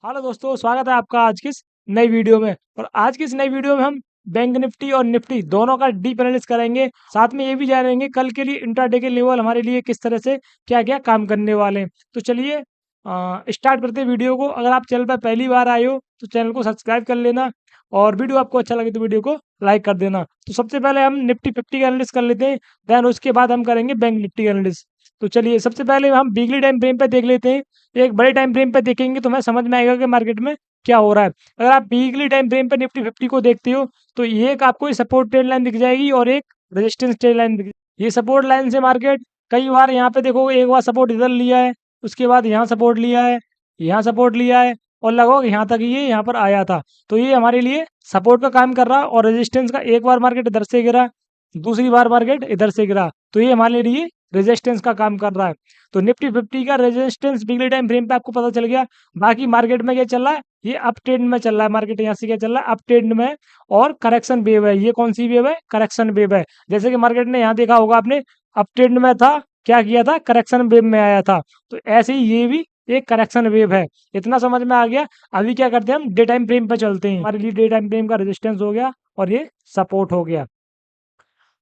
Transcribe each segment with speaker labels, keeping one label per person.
Speaker 1: Hello दोस्तों, स्वागत है आपका आज की इस नई वीडियो में। और आज की इस नई वीडियो में हम बैंक निफ्टी और निफ्टी दोनों का डीप एनालिसिस करेंगे। साथ में ये भी जानेंगे कल के लिए इंट्राडे के लेवल हमारे लिए किस तरह से क्या-क्या काम करने वाले हैं। तो चलिए स्टार्ट करते हैं वीडियो को। अगर आप चैनल पर पहली बार आए हो तो चैनल को सब्सक्राइब कर लेना और वीडियो आपको अच्छा लगे तो वीडियो को लाइक कर देना। तो सबसे पहले हम निफ्टी 50 का एनालिसिस कर लेते हैं, देन उसके बाद हम करेंगे बैंक निफ्टी का एनालिसिस। तो चलिए सबसे पहले हम वीकली टाइम फ्रेम पे देख लेते हैं। एक बड़े टाइम फ्रेम पे देखेंगे तो हमें समझ में आएगा कि मार्केट में क्या हो रहा है। अगर आप वीकली टाइम फ्रेम पे निफ्टी 50 को देखते हो तो ये एक आपको सपोर्ट ट्रेंड लाइन दिख जाएगी और एक रेजिस्टेंस ट्रेंड लाइन दिख। ये सपोर्ट लाइन से मार्केट कई बार यहाँ पे देखो, एक बार सपोर्ट इधर लिया है, उसके बाद यहाँ सपोर्ट लिया है, यहाँ सपोर्ट लिया है और लगभग यहाँ तक ये यहाँ पर आया था। तो ये हमारे लिए सपोर्ट का काम कर रहा है और रेजिस्टेंस का। एक बार मार्केट इधर से गिरा, दूसरी बार मार्केट इधर से गिरा, तो ये हमारे लिए रेजिस्टेंस का काम कर रहा है। तो निफ्टी 50 का रेजिस्टेंस वीकली टाइम फ्रेम पे आपको पता चल गया। बाकी मार्केट में क्या चल रहा है, ये अप ट्रेंड में चल रहा है। मार्केट यहाँ से क्या चल रहा है, अप ट्रेंड में और करेक्शन वेव है। ये कौन सी वेव है, करेक्शन वेव है। जैसे कि मार्केट ने यहाँ देखा होगा आपने, अप ट्रेंड में था, क्या किया था, करेक्शन वेव में आया था। तो ऐसे ही ये भी एक करेक्शन वेव है। इतना समझ में आ गया। अभी क्या करते हैं, हम डे टाइम फ्रेम पे चलते हैं। हमारे लिए डे टाइम फ्रेम का रेजिस्टेंस हो गया और ये सपोर्ट हो गया।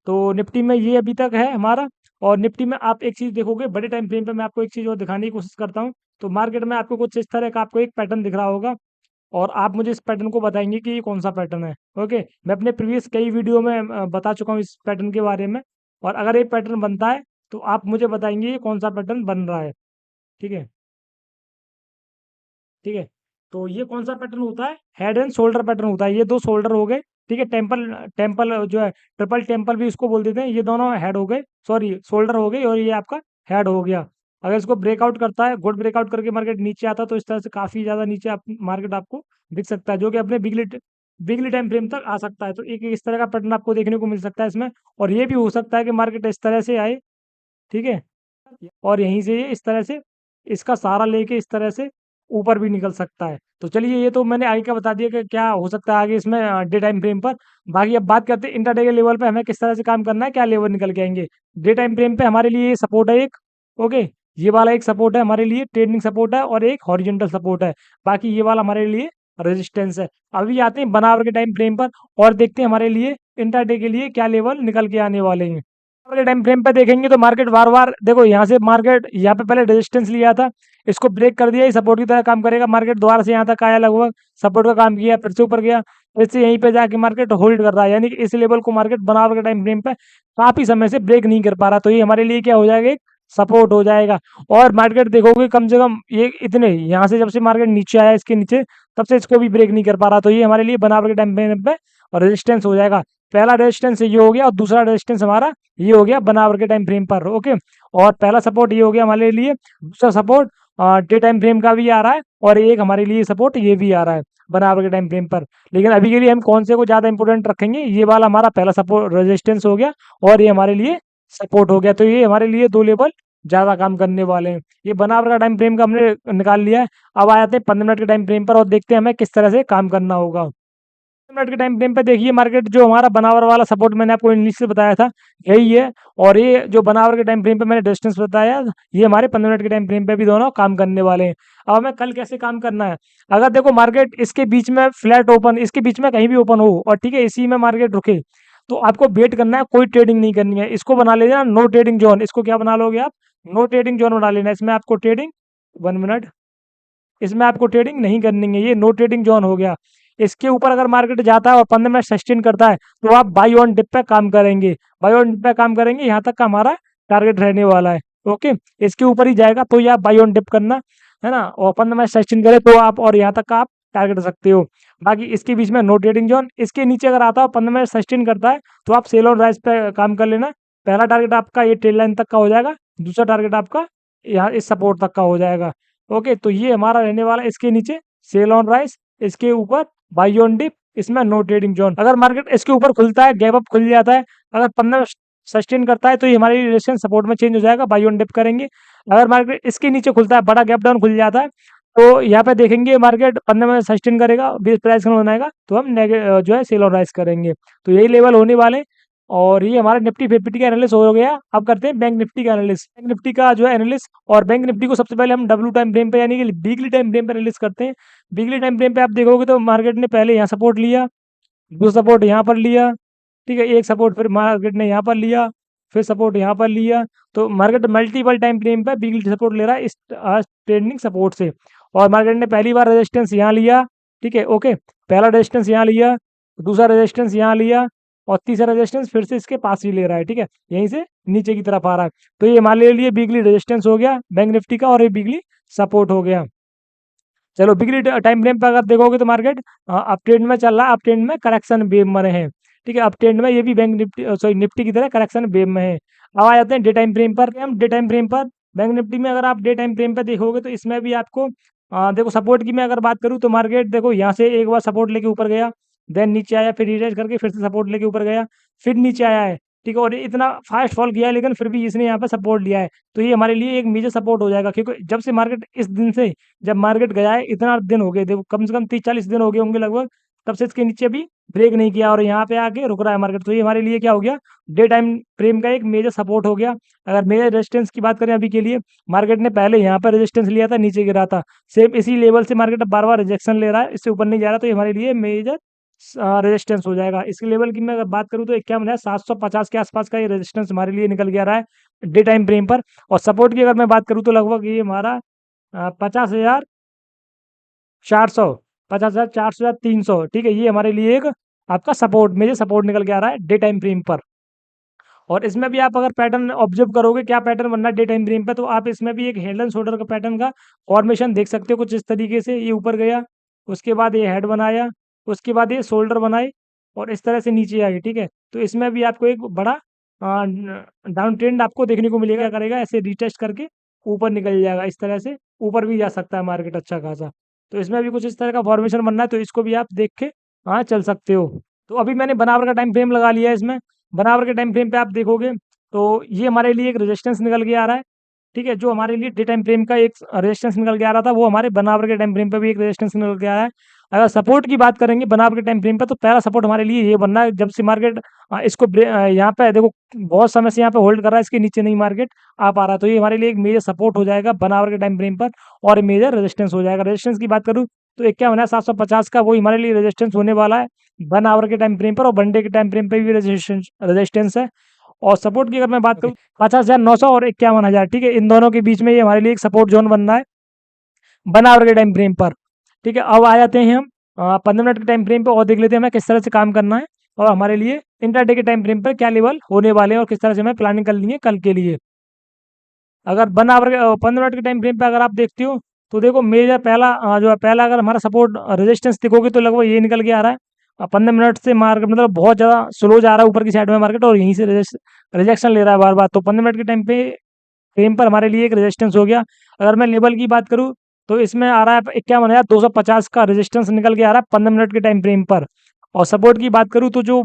Speaker 1: तो निफ्टी में ये अभी तक है हमारा। और निफ्टी में आप एक चीज़ देखोगे, बड़े टाइम फ्रेम पे मैं आपको एक चीज़ और दिखाने की कोशिश करता हूँ। तो मार्केट में आपको कुछ इस तरह का आपको एक पैटर्न दिख रहा होगा और आप मुझे इस पैटर्न को बताएंगे कि ये कौन सा पैटर्न है। ओके, मैं अपने प्रीवियस कई वीडियो में बता चुका हूँ इस पैटर्न के बारे में। और अगर ये पैटर्न बनता है तो आप मुझे बताएंगे ये कौन सा पैटर्न बन रहा है। ठीक है, ठीक है। तो ये कौन सा पैटर्न होता है, हेड एंड शोल्डर पैटर्न होता है। ये दो शोल्डर हो गए, ठीक है। टेम्पल टेम्पल जो है, ट्रिपल टेम्पल भी इसको बोल देते हैं। ये दोनों हेड हो गए, सॉरी शोल्डर हो गए और ये आपका हेड हो गया। अगर इसको ब्रेकआउट करता है, गुड ब्रेकआउट करके मार्केट नीचे आता है तो इस तरह से काफी ज्यादा नीचे मार्केट आपको दिख सकता है, जो कि अपने बिगली टाइम फ्रेम तक आ सकता है। तो एक इस तरह का पैटर्न आपको देखने को मिल सकता है इसमें। और ये भी हो सकता है कि मार्केट इस तरह से आए, ठीक है, और यहीं से ये इस तरह से इसका सहारा लेके इस तरह से ऊपर भी निकल सकता है। तो चलिए, ये तो मैंने आगे का बता दिया कि क्या हो सकता है आगे इसमें डे टाइम फ्रेम पर। बाकी अब बात करते हैं इंट्राडे के लेवल पे हमें किस तरह से काम करना है, क्या लेवल निकल के आएंगे। डे टाइम फ्रेम पे हमारे लिए ये सपोर्ट है एक, ओके, ये वाला एक सपोर्ट है हमारे लिए, ट्रेंडिंग सपोर्ट है और एक हॉरिजॉन्टल सपोर्ट है। बाकी ये वाला हमारे लिए रेजिस्टेंस है। अभी आते हैं बनावर के टाइम फ्रेम पर और देखते हैं हमारे लिए इंट्राडे के लिए क्या लेवल निकल के आने वाले हैं। वाले टाइम फ्रेम पे देखेंगे तो मार्केट बार बार देखो, यहाँ से मार्केट यहाँ पे पहले रेजिस्टेंस लिया था, इसको ब्रेक कर दिया, ये सपोर्ट की तरह काम करेगा। मार्केट दोबारा से यहाँ तक आया, लगभग सपोर्ट का काम किया, फिर से ऊपर गया, फिर से यहीं पे जाके मार्केट होल्ड कर रहा है। यानी कि इस लेवल को मार्केट बनावर के टाइम फ्रेम पे काफी समय से ब्रेक नहीं कर पा रहा। तो ये हमारे लिए क्या हो जाएगा, एक सपोर्ट हो जाएगा। और मार्केट देखोगे कम से कम ये इतने यहाँ से जब से मार्केट नीचे आया, इसके नीचे, तब से इसको भी ब्रेक नहीं कर पा रहा। तो ये हमारे लिए बनावर के टाइम फ्रेम पे रेजिस्टेंस हो जाएगा। पहला रेजिस्टेंस ये हो गया और दूसरा रेजिस्टेंस हमारा ये हो गया बनावर के टाइम फ्रेम पर, ओके। और पहला सपोर्ट ये हो गया हमारे लिए, दूसरा सपोर्ट डे टाइम फ्रेम का भी आ रहा है और एक हमारे लिए सपोर्ट ये भी आ रहा है बनावर के टाइम फ्रेम पर। लेकिन अभी के लिए हम कौन से को ज्यादा इंपोर्टेंट रखेंगे, ये वाला हमारा पहला सपोर्ट रेजिस्टेंस हो गया और ये हमारे लिए सपोर्ट हो गया। तो ये हमारे लिए दो लेवल ज्यादा काम करने वाले हैं। ये बनावर का टाइम फ्रेम का हमने निकाल लिया है। अब आ जाते हैं 15 मिनट के टाइम फ्रेम पर और देखते हैं हमें किस तरह से काम करना होगा। मिनट के टाइम फ्रेम पे देखिए, मार्केट जो हमारा बनावर वाला सपोर्ट मैंने आपको इंग्लिश से बताया था, यही है। और ये जो बनावर के टाइम फ्रेम पे मैंने डिस्टेंस बताया, ये हमारे 15 मिनट के टाइम फ्रेम पे भी दोनों काम करने वाले हैं। अब हमें कल कैसे काम करना है, अगर देखो मार्केट इसके बीच में फ्लैट ओपन, इसके बीच में कहीं भी ओपन हो और ठीक है इसी में मार्केट रुके, तो आपको वेट करना है, कोई ट्रेडिंग नहीं करनी है। इसको बना लेना नो ट्रेडिंग जोन। इसको क्या बना लोगे आप, नो ट्रेडिंग जोन बना लेना। इसमें आपको ट्रेडिंग, 1 मिनट, इसमें आपको ट्रेडिंग नहीं करनी है, ये नो ट्रेडिंग जोन हो गया। इसके ऊपर अगर मार्केट जाता है और 15 मिनट सस्टेन करता है तो आप बाई ऑन डिप पे काम करेंगे, बाई ऑन डिप पे काम करेंगे, यहाँ तक का हमारा टारगेट रहने वाला है, ओके। इसके ऊपर ही जाएगा तो ये आप बाई ऑन डिप करना है ना, और 15 मिनट सस्टेन करे तो आप और यहाँ तक का आप टारगेट रख सकते हो। बाकी इसके बीच में नो ट्रेडिंग जोन, इसके नीचे अगर आता है 15 मिनट सस्टेन करता है तो आप सेल ऑन राइज पे काम कर लेना। पहला टारगेट आपका ये ट्रेड लाइन तक का हो जाएगा, दूसरा टारगेट आपका यहाँ इस सपोर्ट तक का हो जाएगा, ओके। तो ये हमारा रहने वाला, इसके नीचे सेल ऑन राइस, इसके ऊपर बाई ऑन डिप, इसमें नो ट्रेडिंग जोन। अगर मार्केट इसके ऊपर खुलता है, गैप अप खुल जाता है, अगर 15 सस्टेन करता है तो ये हमारी रेजिस्टेंस सपोर्ट में चेंज हो जाएगा, बाई ऑन डिप करेंगे। अगर मार्केट इसके नीचे खुलता है, बड़ा गैप डाउन खुल जाता है, तो यहाँ पे देखेंगे मार्केट 15 में सस्टेन करेगा, 20 प्राइस बनाएगा, तो हम जो है सेल ऑन राइस करेंगे। तो यही लेवल होने वाले। और ये हमारा निफ्टी 50 का एनालिसिस हो गया। अब करते हैं बैंक निफ्टी का एनालिसिस। बैंक निफ्टी का जो है एनालिसिस, और बैंक निफ्टी को सबसे पहले हम डब्ल्यू टाइम फ्रेम पे यानी कि वीकली टाइम फ्रेम पे एनालिसिस करते हैं। वीकली टाइम फ्रेम पे आप देखोगे तो मार्केट ने पहले यहाँ सपोर्ट लिया, दूसरा सपोर्ट यहाँ पर लिया, ठीक है, एक सपोर्ट फिर मार्केट ने यहाँ पर लिया, फिर सपोर्ट यहाँ पर लिया। तो मार्केट मल्टीपल टाइम फ्रेम पे वीकली सपोर्ट ले रहा है इस ट्रेंडिंग सपोर्ट से। और मार्केट ने पहली बार रेजिस्टेंस यहाँ लिया, ठीक है, ओके, पहला रेजिस्टेंस यहाँ लिया, दूसरा रेजिस्टेंस यहाँ लिया, और तीसरा रेजिस्टेंस फिर से इसके पास ही ले रहा है, ठीक है, यहीं से नीचे की तरफ आ रहा है। तो ये हमारे लिए वीकली रेजिस्टेंस हो गया बैंक निफ्टी का, और ये वीकली सपोर्ट हो गया। चलो वीकली टाइम फ्रेम पे अगर देखोगे तो मार्केट अप ट्रेंड में चल रहा है, अप ट्रेंड में करेक्शन वेव में रहे हैं, ठीक है, अप ट्रेंड में ये भी बैंक निफ्टी सॉरी निफ्टी की तरह करेक्शन वेव में है। अब आ जाते हैं डे टाइम फ्रेम पर। हम डे टाइम फ्रेम पर बैंक निफ्टी में अगर आप डे टाइम फ्रेम पर देखोगे तो इसमें भी आपको देखो सपोर्ट की मैं अगर बात करूँ तो मार्केट देखो यहाँ से एक बार सपोर्ट लेके ऊपर गया, देन नीचे आया, फिर रिट्रेस करके फिर से सपोर्ट लेके ऊपर गया, फिर नीचे आया है, ठीक है, और इतना फास्ट फॉल किया है लेकिन फिर भी इसने यहाँ पे सपोर्ट लिया है। तो ये हमारे लिए एक मेजर सपोर्ट हो जाएगा, क्योंकि जब से मार्केट इस दिन से जब मार्केट गया है इतना दिन हो गए, देखो कम से कम 30-40 दिन हो गए होंगे लगभग, तब से इसके नीचे भी ब्रेक नहीं किया और यहाँ पे आके रुक रहा है मार्केट। तो ये हमारे लिए क्या हो गया, डे टाइम फ्रेम का एक मेजर सपोर्ट हो गया। अगर मेजर रेजिस्टेंस की बात करें अभी के लिए, मार्केट ने पहले यहाँ पर रेजिस्टेंस लिया था, नीचे गिरा था, सेम इसी लेवल से मार्केट बार बार रिजेक्शन ले रहा है, इससे ऊपर नहीं जा रहा। तो ये हमारे लिए मेजर रेजिस्टेंस हो जाएगा। इसके लेवल की मैं अगर बात करूँ तो 51 है, 750 के आसपास का ये रेजिस्टेंस हमारे लिए निकल के आ रहा है डे टाइम फ्रेम पर। और सपोर्ट की अगर मैं बात करूँ तो लगभग ये हमारा 50,400, 50,400 या 300, ठीक है, ये हमारे लिए एक आपका सपोर्ट मेजर सपोर्ट निकल के आ रहा है डे टाइम फ्रेम पर। और इसमें भी आप अगर पैटर्न ऑब्जर्व करोगे, क्या पैटर्न बनना है डे टाइम फ्रेम पे, तो आप इसमें भी एक हेड एंड शोल्डर का पैटर्न का फॉर्मेशन देख सकते हो कुछ इस तरीके से। ये ऊपर गया, उसके बाद ये हेड बनाया, उसके बाद ये शोल्डर बनाए, और इस तरह से नीचे आई, ठीक है। तो इसमें भी आपको एक बड़ा डाउन ट्रेंड आपको देखने को मिलेगा। क्या करेगा, ऐसे रिटेस्ट करके ऊपर निकल जाएगा, इस तरह से ऊपर भी जा सकता है मार्केट अच्छा खासा। तो इसमें भी कुछ इस तरह का फॉर्मेशन बनना है, तो इसको भी आप देख के हाँ चल सकते हो। तो अभी मैंने बनावर का टाइम फ्रेम लगा लिया है इसमें। बनावर के टाइम फ्रेम पे आप देखोगे तो ये हमारे लिए एक रेजिस्टेंस निकल के आ रहा है, ठीक है, जो हमारे लिए डे टाइम फ्रेम का एक रेजिस्टेंस निकल के आ रहा था, वो हमारे बनावर के टाइम फ्रेम पे भी एक रेजिस्टेंस निकल के आ रहा है। अगर सपोर्ट की बात करेंगे बनावर के टाइम फ्रेम पे, तो पहला सपोर्ट हमारे लिए ये बनना है जब से मार्केट इसको यहाँ पे देखो बहुत समय से यहाँ पे होल्ड कर रहा है, इसके नीचे नहीं मार्केट आ पा रहा। तो ये हमारे लिए एक मेजर सपोर्ट हो जाएगा बनावर के टाइम फ्रेम पर, और मेजर रेजिस्टेंस हो जाएगा। रेजिस्टेंस की बात करूँ तो एक क्या होना है 750 का, वो हमारे लिए रेजिस्टेंस होने वाला है 1 आवर के टाइम फ्रेम पर, और 1 डे के टाइम फ्रेम पे भी रेजिस्टेंस है। और सपोर्ट की अगर मैं बात करूँ 50,900 और 51,000, ठीक है, इन दोनों के बीच में ये हमारे लिए एक सपोर्ट जोन बनना है 1 आवर के टाइम फ्रेम पर, ठीक है। अब आ जाते हैं हम 15 मिनट के टाइम फ्रेम पे, और देख लेते हैं हमें किस तरह से काम करना है, और हमारे लिए इंट्राडे के टाइम फ्रेम पर क्या लेवल होने वाले हैं, और किस तरह से हमें प्लानिंग करनी है कल के लिए। अगर 1 आवर 15 मिनट के टाइम फ्रेम पे अगर आप देखते हो तो देखो मेजर पहला जो है पहला अगर हमारा सपोर्ट रेजिस्टेंस देखोगे तो लगभग ये निकल के आ रहा है 15 मिनट से मार्केट मतलब बहुत ज़्यादा स्लो जा रहा है ऊपर की साइड में मार्केट, और यहीं से रिजेक्शन ले रहा है बार बार। तो 15 मिनट के टाइम पे फ्रेम पर हमारे लिए एक रेजिस्टेंस हो गया। अगर मैं लेवल की बात करूँ तो इसमें आ रहा है 51,250 का रेजिस्टेंस निकल के आ रहा है 15 मिनट के टाइम फ्रेम पर। और सपोर्ट की बात करूँ तो जो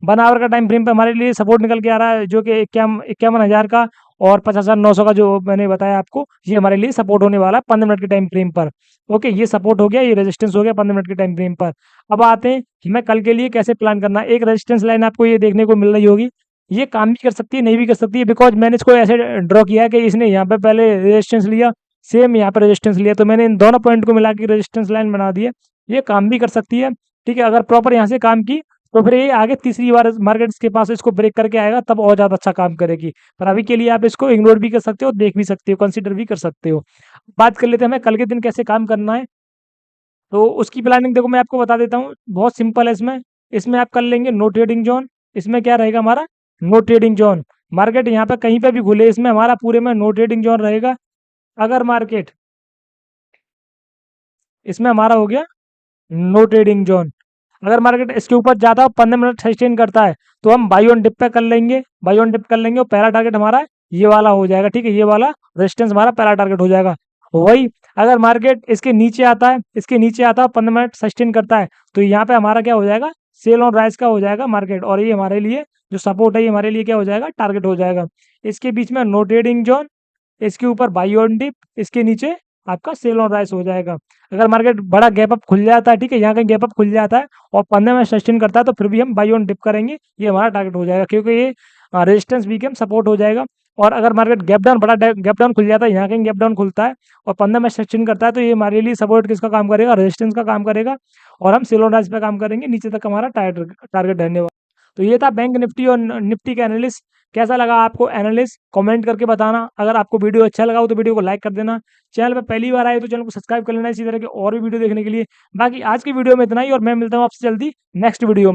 Speaker 1: 1 आवर का टाइम फ्रेम पे हमारे लिए सपोर्ट निकल के आ रहा है जो कि 51,000 का, और 50,900 का जो मैंने बताया आपको, ये हमारे लिए सपोर्ट होने वाला है 15 मिनट के टाइम फ्रेम पर। ओके, ये सपोर्ट हो गया, ये रेजिस्टेंस हो गया 15 मिनट के टाइम फ्रेम पर। अब आते हैं कि मैं कल के लिए कैसे प्लान करना है। एक रेजिस्टेंस लाइन आपको ये देखने को मिल रही होगी, ये काम भी कर सकती है नहीं भी कर सकती है, बिकॉज मैंने इसको ऐसे ड्रॉ किया है कि इसने यहाँ पे पहले रेजिस्टेंस लिया, सेम यहाँ पे रेजिस्टेंस लिया, तो मैंने इन दोनों पॉइंट को मिला के रेजिस्टेंस लाइन बना दी है। ये काम भी कर सकती है, ठीक है, अगर प्रॉपर यहाँ से काम की तो फिर ये आगे तीसरी बार मार्केट के पास इसको ब्रेक करके आएगा तब और ज़्यादा अच्छा काम करेगी। पर अभी के लिए आप इसको इग्नोर भी कर सकते हो, देख भी सकते हो, कंसिडर भी कर सकते हो। बात कर लेते हैं हमें कल के दिन कैसे काम करना है। तो उसकी प्लानिंग देखो मैं आपको बता देता हूँ, बहुत सिंपल है। इसमें इसमें आप कर लेंगे नो ट्रेडिंग जोन। इसमें क्या रहेगा हमारा नो ट्रेडिंग जोन। मार्केट यहाँ पे कहीं पे भी खुले इसमें हमारा पूरे में नो ट्रेडिंग जोन रहेगा। अगर मार्केट इसमें हमारा हो गया नो ट्रेडिंग जोन, अगर मार्केट इसके ऊपर जाता है 15 मिनट सस्टेन करता है तो हम बाई ऑन डिप पे कर लेंगे, बाई ऑन डिप कर लेंगे, और पहला टारगेट हमारा ये वाला हो जाएगा, ठीक है, ये वाला रेजिस्टेंस हमारा पहला टारगेट हो जाएगा। वही अगर मार्केट इसके नीचे आता है, इसके नीचे आता है 15 मिनट सस्टेन करता है, तो यहाँ पे हमारा क्या हो जाएगा सेल ऑन राइज का हो जाएगा मार्केट, और ये हमारे लिए जो सपोर्ट है ये हमारे लिए क्या हो जाएगा टारगेट हो जाएगा। इसके बीच में नो ट्रेडिंग जोन, इसके ऊपर बाई ऑन डिप, इसके नीचे आपका सेल ऑन राइज हो जाएगा। अगर मार्केट बड़ा गैप अप खुल जाता है, ठीक है, यहाँ कहीं गैप अप खुल जाता है और 15 में सस्टेन करता है, तो फिर भी हम बाई ऑन डिप करेंगे, ये हमारा टारगेट हो जाएगा, क्योंकि ये रेजिस्टेंस वीकेम सपोर्ट हो जाएगा। और अगर मार्केट गैप डाउन बड़ा गैप डाउन खुल जाता है, यहाँ कहीं गैप डाउन खुलता है और 15 में सस्टेन करता है, तो ये हमारे लिए सपोर्ट किसका काम करेगा, रेजिस्टेंस का काम करेगा, और हम सेल ऑन राइज पे काम करेंगे, नीचे तक हमारा टारगेट रहने वाला। तो ये था बैंक निफ्टी और निफ्टी का एनालिसिस। कैसा लगा आपको एनालिसिस, कमेंट करके बताना। अगर आपको वीडियो अच्छा लगा हो तो वीडियो को लाइक कर देना। चैनल पे पहली बार आए तो चैनल को सब्सक्राइब कर लेना इसी तरह के और भी वीडियो देखने के लिए। बाकी आज की वीडियो में इतना ही, और मैं मिलता हूँ आपसे जल्दी नेक्स्ट वीडियो में।